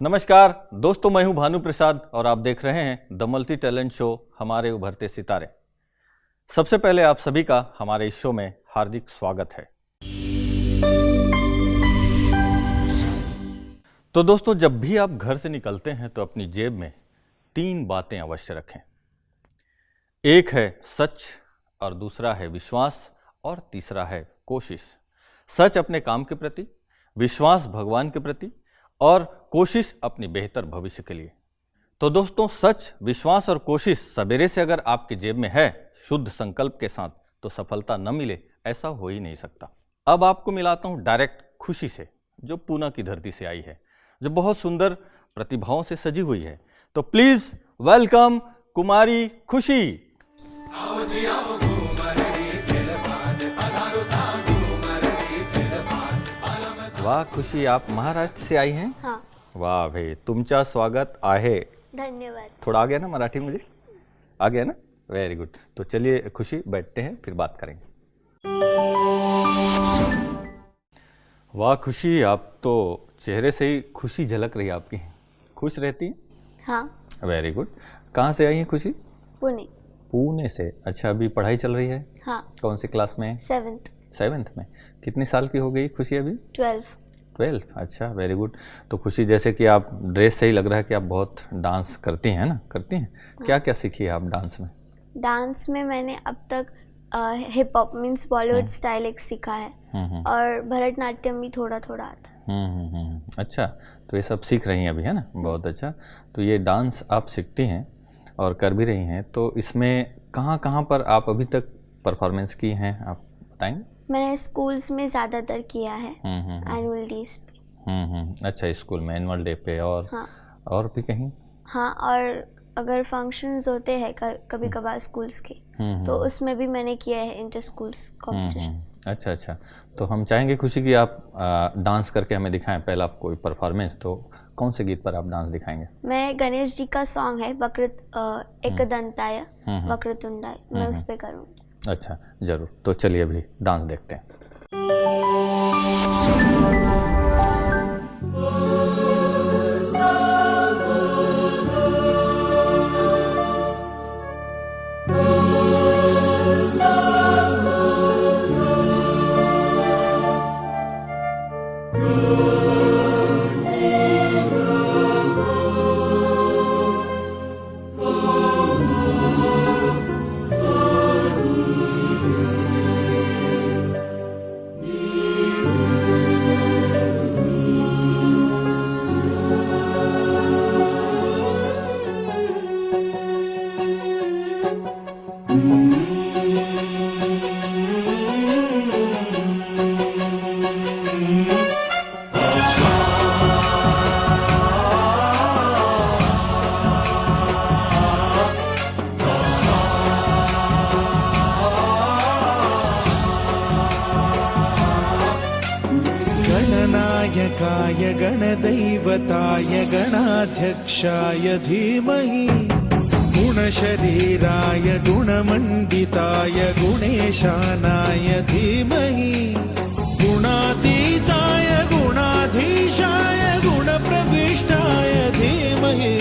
नमस्कार दोस्तों, मैं हूं भानु प्रसाद और आप देख रहे हैं द मल्टी टैलेंट शो हमारे उभरते सितारे। सबसे पहले आप सभी का हमारे इस शो में हार्दिक स्वागत है। तो दोस्तों, जब भी आप घर से निकलते हैं तो अपनी जेब में 3 बातें अवश्य रखें। एक है सच, और दूसरा है विश्वास, और तीसरा है कोशिश। सच अपने काम के प्रति, विश्वास भगवान के प्रति, और कोशिश अपनी बेहतर भविष्य के लिए। तो दोस्तों, सच, विश्वास और कोशिश सवेरे से अगर आपकी जेब में है शुद्ध संकल्प के साथ, तो सफलता न मिले ऐसा हो ही नहीं सकता। अब आपको मिलाता हूं डायरेक्ट खुशी से, जो पूना की धरती से आई है, जो बहुत सुंदर प्रतिभाओं से सजी हुई है। तो प्लीज वेलकम कुमारी खुशी। वाह खुशी, आप महाराष्ट्र से आई हैं? हाँ। वाह भाई, तुमचा स्वागत आहे। धन्यवाद। थोड़ा आ गया ना मराठी, मुझे आ गया ना, वेरी गुड। तो चलिए खुशी, बैठते हैं, फिर बात करेंगे। वाह खुशी, आप तो चेहरे से ही खुशी झलक रही है आपकी। खुश रहती हैं? हाँ। Very good. कहाँ से आई हैं खुशी? पुणे। पुणे से? अच्छा, अभी पढ़ाई चल रही है? हाँ। कौन सी क्लास में? 7th में। कितनी साल की हो गई खुशी अभी? 12। अच्छा, वेरी गुड। तो खुशी, जैसे कि आप ड्रेस से ही लग रहा है कि आप बहुत डांस करती हैं ना? करती हैं? हाँ। क्या क्या सीखी है आप डांस में? डांस में मैंने अब तक hip hop means Bollywood style एक सीखा है, और भरतनाट्यम भी थोड़ा थोड़ा आता है। अच्छा, तो ये सब सीख रही हैं अभी, है ना? बहुत अच्छा। तो ये डांस आप सीखती हैं और कर भी रही हैं, तो इसमें कहाँ कहाँ पर आप अभी तक परफॉर्मेंस की हैं, आप बताएंगे? मैंने स्कूल्स में ज़्यादातर किया है, एनुअल डेज पे। अच्छा, स्कूल में एनुअल डे पे, और हाँ। और भी कहीं? हाँ, और अगर फंक्शंस होते हैं कभी कभार स्कूल्स के, तो उसमें भी मैंने किया है इंटर स्कूल्स कॉम्पिटिशन्स। अच्छा। तो हम चाहेंगे खुशी कि आप डांस करके हमें दिखाएं पहला कोई परफॉर्मेंस। तो कौन से गीत पर आप डांस दिखाएंगे? मैं गणेश जी का सॉन्ग है एकदंताय वक्रतुंडाय, मैं उस पर करूँगी। अच्छा, जरूर। तो चलिए अभी डांस देखते हैं। गणनायकाय गणदैवताय गणाध्यक्षाय धीमहि, गुणशरीराय गुणमण्डिताय गुणेशानाय धीमहि, गुणातीताय गुणाधीशाय गुणप्रविष्टाय धीमहि,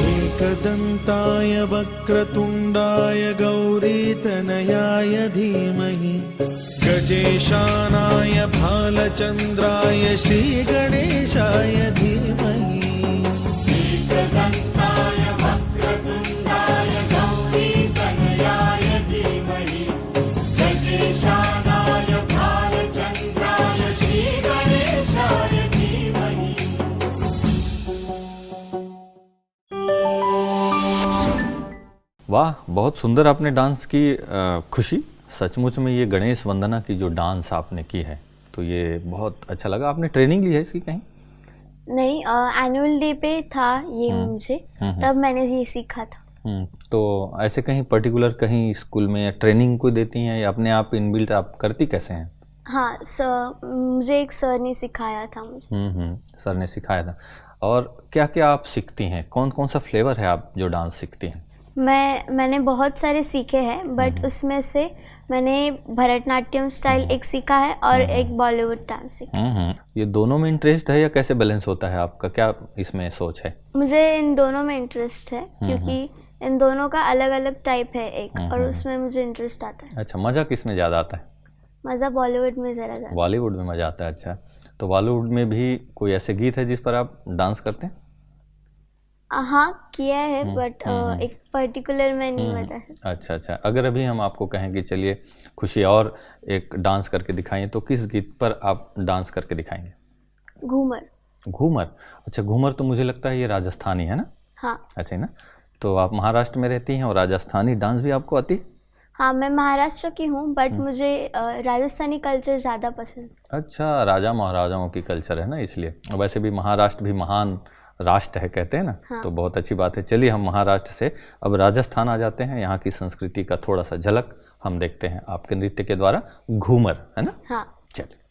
एकदन्ताय वक्रतुण्डाय गौरीतनयाय धीमहि, गजेशानाय भालचन्द्राय श्रीगणेशाय धीमहि, एकदन्ताय वक्रतुण्डाय गौरीतनयाय धीमहि, गजेशानाय भालचन्द्राय श्रीगणेशाय धीमहि। वाह, बहुत सुंदर आपने डांस की खुशी। सचमुच में ये गणेश वंदना की जो डांस आपने की है, तो ये बहुत अच्छा लगा। आपने ट्रेनिंग ली है इसकी कहीं? नहीं, एनुअल डे पे था ये मुझे, तब मैंने ये सीखा था। तो ऐसे कहीं पर्टिकुलर कहीं स्कूल में या ट्रेनिंग को देती हैं, या अपने आप इनबिल्ट आप करती कैसे हैं? हाँ सर, मुझे एक सर ने सिखाया था मुझे। सर ने सिखाया था। और क्या क्या आप सीखती हैं? कौन कौन सा फ्लेवर है आप जो डांस सीखती हैं? मैंने बहुत सारे सीखे हैं, बट उसमें से मैंने भरतनाट्यम स्टाइल एक सीखा है और एक बॉलीवुड डांस सीखा। ये दोनों में इंटरेस्ट है या कैसे बैलेंस होता है आपका, क्या इसमें सोच है? मुझे इन दोनों में इंटरेस्ट है, क्योंकि इन दोनों का अलग अलग टाइप है एक, और उसमें मुझे इंटरेस्ट आता है। अच्छा, मज़ा किस में ज़्यादा आता है? मज़ा बॉलीवुड में ज़रा ज़्यादा। बॉलीवुड में मज़ा आता है। अच्छा, तो बॉलीवुड में भी कोई ऐसे गीत है जिस पर आप डांस करते हैं? हाँ, किया है, बट एक पर्टिकुलर में नहीं पता है। अच्छा अच्छा, अगर अभी हम आपको कहें कि चलिए खुशी और एक डांस करके दिखाइए, तो किस गीत पर आप डांस करके दिखाएंगे? घूमर। घूमर? अच्छा, घूमर तो मुझे लगता है ये राजस्थानी है ना? हाँ। अच्छा है ना, तो आप महाराष्ट्र में रहती हैं और राजस्थानी डांस भी आपको आती है? हाँ, मैं महाराष्ट्र की हूँ, बट मुझे राजस्थानी कल्चर ज़्यादा पसंद। अच्छा, राजा महाराजाओं की कल्चर है ना, इसलिए। वैसे भी महाराष्ट्र भी महान राष्ट्र है कहते हैं ना। हाँ। तो बहुत अच्छी बात है। चलिए हम महाराष्ट्र से अब राजस्थान आ जाते हैं, यहाँ की संस्कृति का थोड़ा सा झलक हम देखते हैं आपके नृत्य के द्वारा। घूमर है ना? हाँ। चलिए।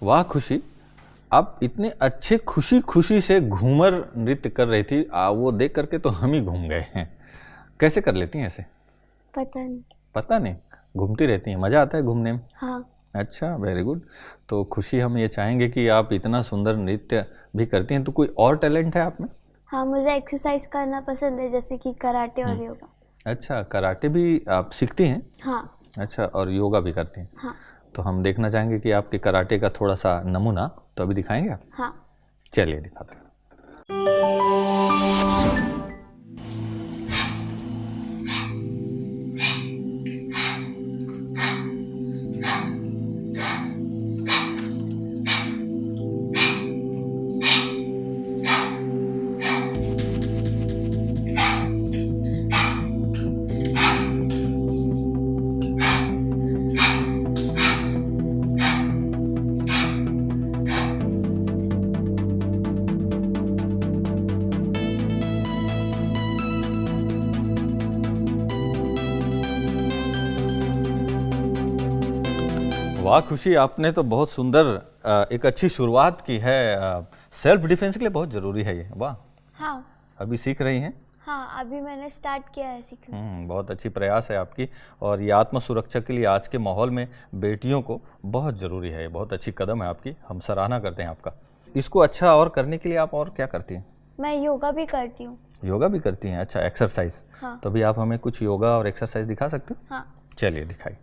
वाह खुशी, आप इतने अच्छे खुशी खुशी से घूमर नृत्य कर रही थी, वो देख करके तो हम ही घूम गए हैं। कैसे कर लेती हैं ऐसे? पता नहीं। पता नहीं? घूमती रहती हैं, मज़ा आता है घूमने में? हाँ। अच्छा, वेरी गुड। तो खुशी, हम ये चाहेंगे कि आप इतना सुंदर नृत्य भी करती हैं, तो कोई और टैलेंट है आप में? हाँ, मुझे एक्सरसाइज करना पसंद है, जैसे कि कराटे और योगा। अच्छा, कराटे भी आप सीखती हैं? हाँ। अच्छा, और योगा भी करती हैं? हाँ। तो हम देखना चाहेंगे कि आपके कराटे का थोड़ा सा नमूना, तो अभी दिखाएंगे आप? हाँ। चलिए दिखाते हैं। वाह खुशी, आपने तो बहुत सुंदर एक अच्छी शुरुआत की है। सेल्फ डिफेंस के लिए बहुत ज़रूरी है ये। वाह। हाँ। अभी सीख रही हैं? हाँ, अभी मैंने स्टार्ट किया है सीखना। बहुत अच्छी प्रयास है आपकी, और ये आत्म सुरक्षा के लिए आज के माहौल में बेटियों को बहुत ज़रूरी है। ये बहुत अच्छी कदम है आपकी, हम सराहना करते हैं आपका। इसको अच्छा और करने के लिए आप और क्या करती हैं? मैं योगा भी करती हूँ। योगा भी करती हैं? अच्छा, एक्सरसाइज। हाँ। तो अभी आप हमें कुछ योगा और एक्सरसाइज दिखा सकते हो? हाँ। चलिए दिखाइए।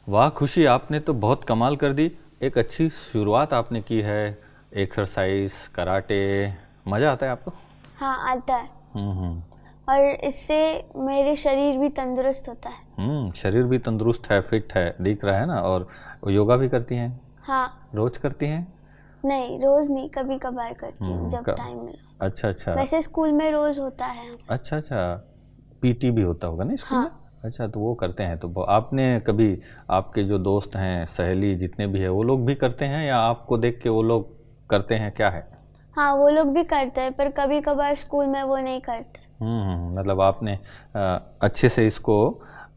वाह खुशी, आपने तो बहुत कमाल कर दी। एक अच्छी शुरुआत आपने की है। एक्सरसाइज, कराटे, मज़ा आता है आपको? हाँ, आता है। और इससे मेरे शरीर भी तंदुरुस्त होता है। शरीर भी तंदुरुस्त है, फिट है, दिख रहा है ना। और योगा भी करती हैं? हाँ। रोज करती हैं? नहीं, रोज नहीं, कभी कभार करती हूँ जब टाइम मिला। अच्छा अच्छा। वैसे स्कूल में रोज होता है। अच्छा अच्छा, पीटी भी होता होगा ना स्कूल में? अच्छा, तो वो करते हैं। तो आपने कभी, आपके जो दोस्त हैं, सहेली जितने भी हैं, वो लोग भी करते हैं या आपको देख के वो लोग करते हैं, क्या है? हाँ, वो लोग भी करते हैं, पर कभी कभार स्कूल में वो नहीं करते। मतलब आपने अच्छे से इसको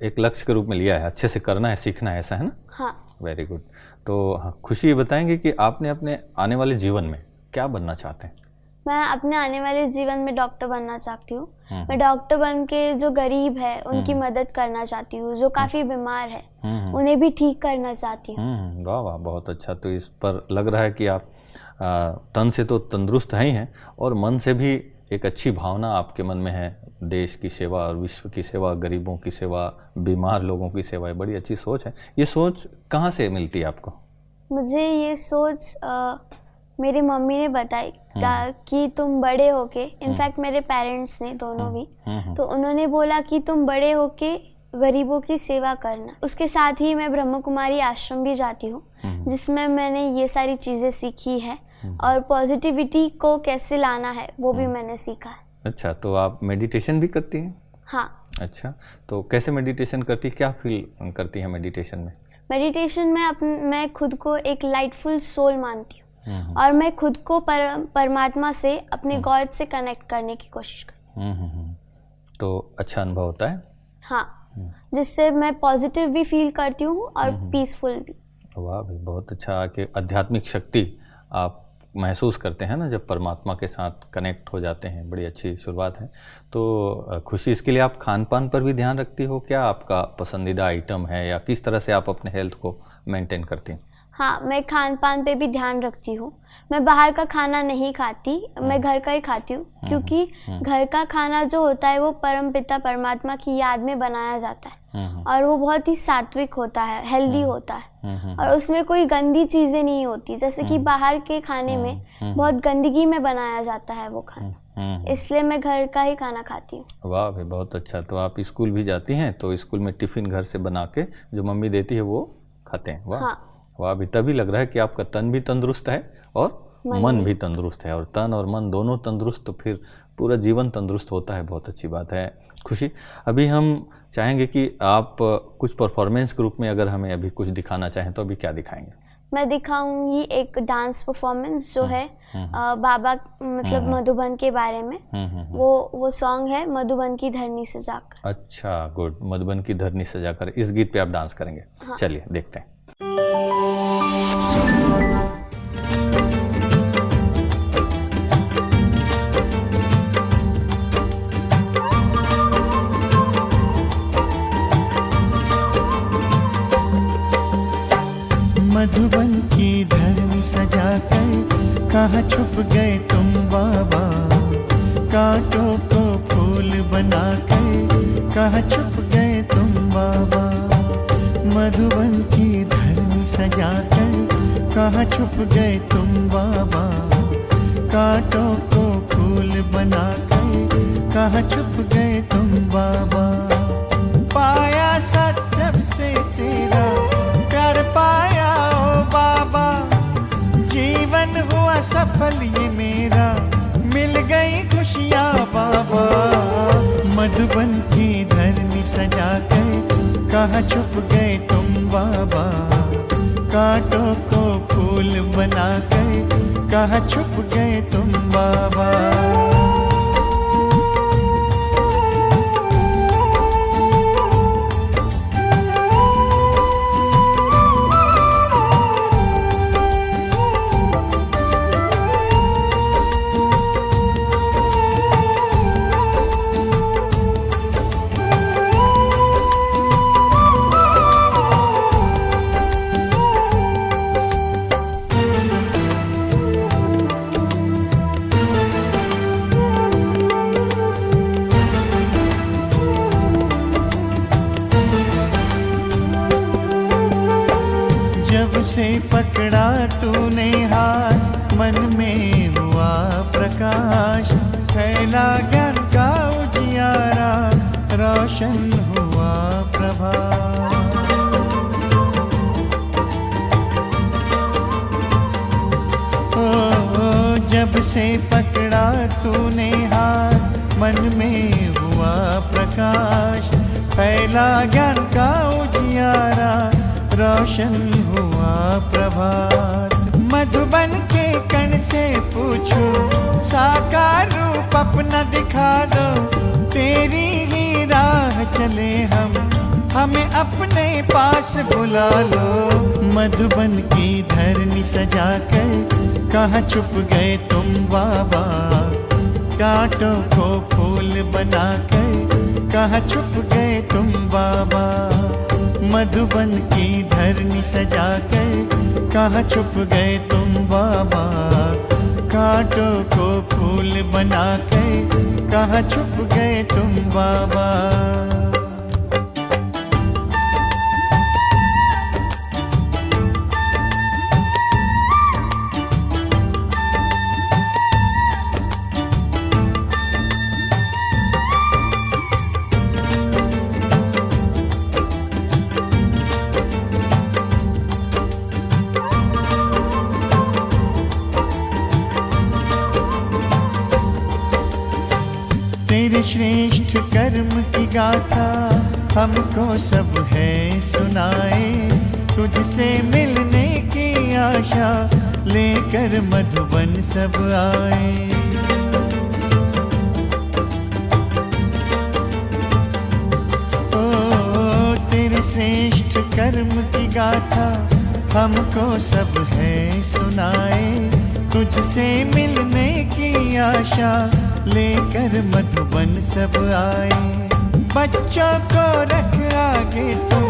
एक लक्ष्य के रूप में लिया है, अच्छे से करना है, सीखना है, ऐसा है ना? हाँ। Very good. तो खुशी, ये बताएंगे कि आपने अपने आने वाले जीवन में क्या बनना चाहते हैं? मैं अपने आने वाले जीवन में डॉक्टर बनना चाहती हूँ। मैं डॉक्टर बन के जो गरीब है उनकी मदद करना चाहती हूँ, जो काफ़ी बीमार है उन्हें भी ठीक करना चाहती हूँ। वाह वाह, बहुत अच्छा। तो इस पर लग रहा है कि आप तन से तो तंदुरुस्त हैं ही हैं, और मन से भी एक अच्छी भावना आपके मन में है। देश की सेवा और विश्व की सेवा, गरीबों की सेवा, बीमार लोगों की सेवा, बड़ी अच्छी सोच है। ये सोच कहाँ से मिलती है आपको? मुझे ये सोच मेरी मम्मी ने बताई कि तुम बड़े होके, इनफैक्ट मेरे पेरेंट्स ने दोनों भी, तो उन्होंने बोला कि तुम बड़े होके गरीबों की सेवा करना। उसके साथ ही मैं ब्रह्म कुमारी आश्रम भी जाती हूँ, जिसमें मैंने ये सारी चीज़ें सीखी है, और पॉजिटिविटी को कैसे लाना है वो भी मैंने सीखा है। अच्छा, तो आप मेडिटेशन भी करती हैं? हाँ। अच्छा, तो कैसे मेडिटेशन करती, क्या फील करती हैं मेडिटेशन में? मेडिटेशन में मैं खुद को एक लाइटफुल सोल मानती हूँ, और मैं खुद को परमात्मा से, अपने गॉड से कनेक्ट करने की कोशिश करती हूँ। तो अच्छा अनुभव होता है? हाँ, जिससे मैं पॉजिटिव भी फील करती हूँ और पीसफुल भी। वाह भाई, बहुत अच्छा कि आध्यात्मिक शक्ति आप महसूस करते हैं ना, जब परमात्मा के साथ कनेक्ट हो जाते हैं, बड़ी अच्छी शुरुआत है। तो खुशी, इसके लिए आप खान पान पर भी ध्यान रखती हो? क्या आपका पसंदीदा आइटम है या किस तरह से आप अपने हेल्थ को मेंटेन करती हैं? हाँ, मैं खान पान पे भी ध्यान रखती हूँ। मैं बाहर का खाना नहीं खाती, मैं घर का ही खाती हूँ, क्योंकि घर का खाना जो होता है वो परम पिता परमात्मा की याद में बनाया जाता है और वो बहुत ही सात्विक होता है, हेल्दी होता है और उसमें कोई गंदी चीज़ें नहीं होती, जैसे कि बाहर के खाने में बहुत गंदगी में बनाया जाता है वो खाना। इसलिए मैं घर का ही खाना खाती हूँ। वाह भाई, बहुत अच्छा। तो आप स्कूल भी जाती हैं तो स्कूल में टिफ़िन घर से बना के जो मम्मी देती है वो खाते हैं? वाह हाँ। वाह, अभी तभी लग रहा है कि आपका तन भी तंदुरुस्त है और मन भी तंदुरुस्त है, और तन और मन दोनों तंदुरुस्त तो फिर पूरा जीवन तंदुरुस्त होता है। बहुत अच्छी बात है। खुशी, अभी हम चाहेंगे कि आप कुछ परफॉर्मेंस के रूप में अगर हमें अभी कुछ दिखाना चाहें तो अभी क्या दिखाएंगे? मैं दिखाऊंगी एक डांस परफॉर्मेंस जो है बाबा मतलब मधुबन के बारे में। वो सॉन्ग है मधुबन की धरनी सजाकर। अच्छा, गुड। मधुबन की धरनी सजाकर, इस गीत पे आप डांस करेंगे? हाँ। चलिए देखते हैं। मधुबन की धरनी सजाकर कहाँ छुप गए तुम बाबा, कांटों को फूल बनाकर कहाँ छुप गए तुम बाबा। मधुबन की धरनी सजाकर कहाँ छुप गए तुम बाबा, कांटों को फूल बनाकर कहाँ छुप गए तुम बाबा। पाया सत्सब से तेरा प्यार पाया ओ बाबा, जीवन हुआ सफल ये मेरा, मिल गई खुशियाँ बाबा। मधुबन की धरनी सजाकर कहाँ छुप गए तुम बाबा, कांटों को फूल बनाकर कहाँ छुप गए तुम बाबा। जब से पकड़ा तूने हाथ, मन में हुआ प्रकाश, फैला ज्ञान का उजियारा, रोशन हुआ प्रभात। ओ, जब से पकड़ा तूने हाथ, मन में हुआ प्रकाश, फैला ज्ञान का उजियारा, रोशन हुआ प्रभात। मधुबन के कण से पूछो, साकार रूप अपना दिखा दो, तेरी ही राह चले हम, हमें अपने पास बुला लो। मधुबन की धरनी सजाकर कहाँ छुप गए तुम बाबा, कांटों को फूल बनाकर कहाँ छुप गए तुम बाबा। मधुबन की धरनी सजाकर कहाँ छुप गए तुम बाबा, कांटों को फूल बनाकर कहाँ छुप गए तुम बाबा। तेरे श्रेष्ठ कर्म की गाथा हमको सब है सुनाए, तुझसे मिलने की आशा लेकर मधुबन सब आए। ओ तेरे श्रेष्ठ कर्म की गाथा हमको सब है सुनाए, तुझसे मिलने की आशा लेकर मधुबन सब आए। बच्चों को रख आगे तुम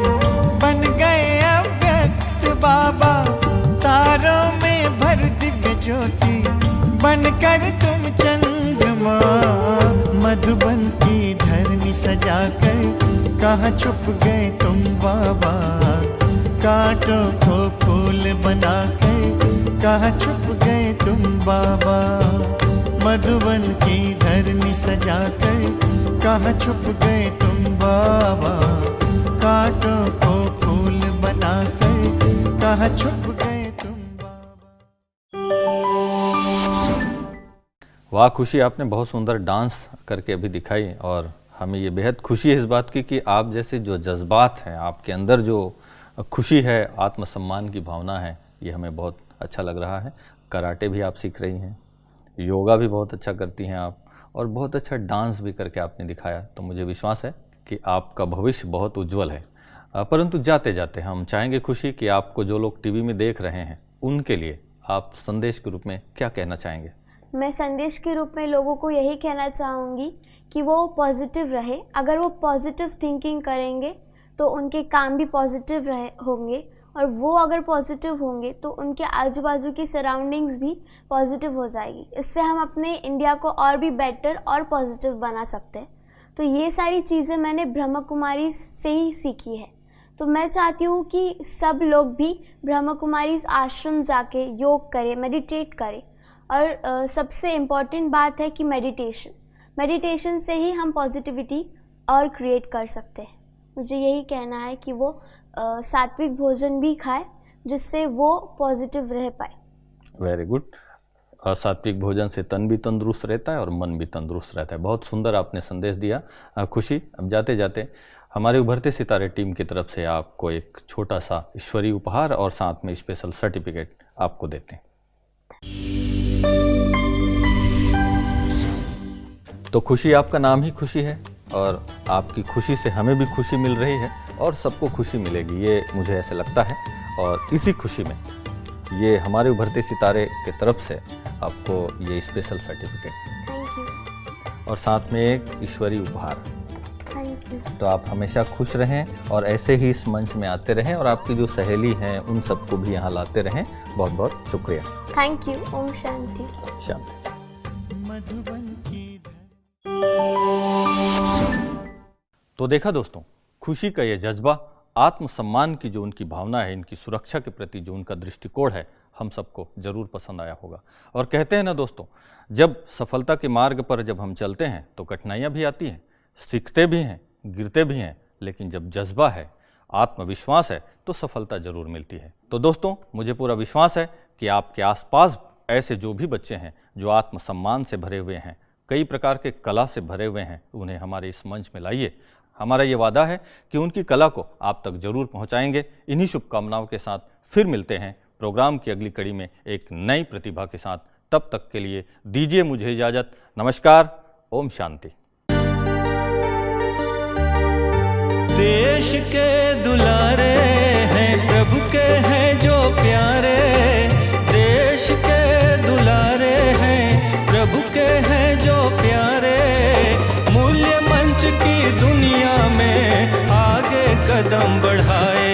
बन गए अव्यक्त बाबा, तारों में भर दिव्य ज्योति बनकर तुम चंद्रमा। मधुबन की धरनी सजाकर कहाँ छुप गए तुम बाबा, कांटों को फूल बनाकर कहाँ छुप गए तुम बाबा। मधुबन की धरनी सजाकर कहाँ छुप गए तुम बाबा, कांटों को फूल बनाकर कहाँ छुप गए तुम बाबा। वाह खुशी, आपने बहुत सुंदर डांस करके अभी दिखाई और हमें ये बेहद खुशी है इस बात की कि आप जैसे जो जज्बात हैं, आपके अंदर जो खुशी है, आत्मसम्मान की भावना है, ये हमें बहुत अच्छा लग रहा है। कराटे भी आप सीख रही हैं, योगा भी बहुत अच्छा करती हैं आप, और बहुत अच्छा डांस भी करके आपने दिखाया। तो मुझे विश्वास है कि आपका भविष्य बहुत उज्जवल है। परंतु जाते जाते हम चाहेंगे खुशी कि आपको जो लोग टीवी में देख रहे हैं उनके लिए आप संदेश के रूप में क्या कहना चाहेंगे? मैं संदेश के रूप में लोगों को यही कहना चाहूँगी कि वो पॉजिटिव रहे। अगर वो पॉजिटिव थिंकिंग करेंगे तो उनके काम भी पॉजिटिव होंगे, और वो अगर पॉजिटिव होंगे तो उनके आजू बाजू की सराउंडिंग्स भी पॉजिटिव हो जाएगी। इससे हम अपने इंडिया को और भी बेटर और पॉजिटिव बना सकते हैं। तो ये सारी चीज़ें मैंने ब्रह्मा कुमारी से ही सीखी है। तो मैं चाहती हूँ कि सब लोग भी ब्रह्मा कुमारी आश्रम जाके योग करें, मेडिटेट करें। और सबसे इम्पॉर्टेंट बात है कि मेडिटेशन से ही हम पॉजिटिविटी और क्रिएट कर सकते हैं। मुझे यही कहना है कि वो सात्विक भोजन भी खाए जिससे वो पॉजिटिव रह पाए। Very good. सात्विक भोजन से तन भी तंदुरुस्त रहता है और मन भी तंदुरुस्त रहता है। बहुत सुंदर आपने संदेश दिया खुशी। अब जाते जाते हमारे उभरते सितारे टीम की तरफ से आपको एक छोटा सा ईश्वरीय उपहार और साथ में स्पेशल सर्टिफिकेट आपको देते हैं। तो खुशी, आपका नाम ही खुशी है और आपकी खुशी से हमें भी खुशी मिल रही है और सबको खुशी मिलेगी, ये मुझे ऐसे लगता है। और इसी खुशी में ये हमारे उभरते सितारे के तरफ से आपको ये स्पेशल सर्टिफिकेट थैंक यू और साथ में एक ईश्वरीय उपहार। Thank you. तो आप हमेशा खुश रहें और ऐसे ही इस मंच में आते रहें और आपकी जो सहेली हैं उन सबको भी यहाँ लाते रहें। बहुत बहुत शुक्रिया। Thank you. ओम शांति। शांति। मधुबन की तो देखा दोस्तों, खुशी का ये जज्बा, आत्मसम्मान की जो उनकी भावना है, इनकी सुरक्षा के प्रति जो उनका दृष्टिकोण है, हम सबको जरूर पसंद आया होगा। और कहते हैं ना दोस्तों, जब सफलता के मार्ग पर जब हम चलते हैं तो कठिनाइयाँ भी आती हैं, सीखते भी हैं, गिरते भी हैं, लेकिन जब जज्बा है, आत्मविश्वास है, तो सफलता जरूर मिलती है। तो दोस्तों, मुझे पूरा विश्वास है कि आपके आसपास ऐसे जो भी बच्चे हैं जो आत्मसम्मान से भरे हुए हैं, कई प्रकार के कला से भरे हुए हैं, उन्हें हमारे इस मंच में लाइए। हमारा ये वादा है कि उनकी कला को आप तक जरूर पहुंचाएंगे। इन्हीं शुभकामनाओं के साथ फिर मिलते हैं प्रोग्राम की अगली कड़ी में एक नई प्रतिभा के साथ। तब तक के लिए दीजिए मुझे इजाज़त। नमस्कार। ओम शांति। देश के दुलारे हैं, प्रभु के हैं जो प्यारे। देश के दुलारे हैं, प्रभु के हैं जो प्यारे। मूल्य मंच की दुनिया में आगे कदम बढ़ाए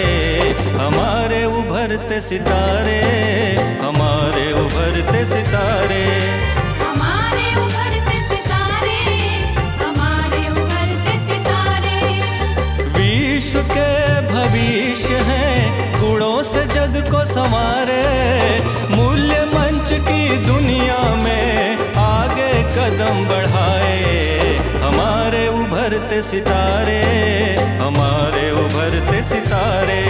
हमारे उभरते सितारे, हमारे उभरते सितारे। हमारे उभरते सितारे, हमारे उभरते सितारे। विश्व के भविष्य हैं, गुणों से जग को संवारे। मूल्य मंच की दुनिया में आगे कदम बढ़ाए हमारे उभरते सितारे, हमारे उभरते सितारे।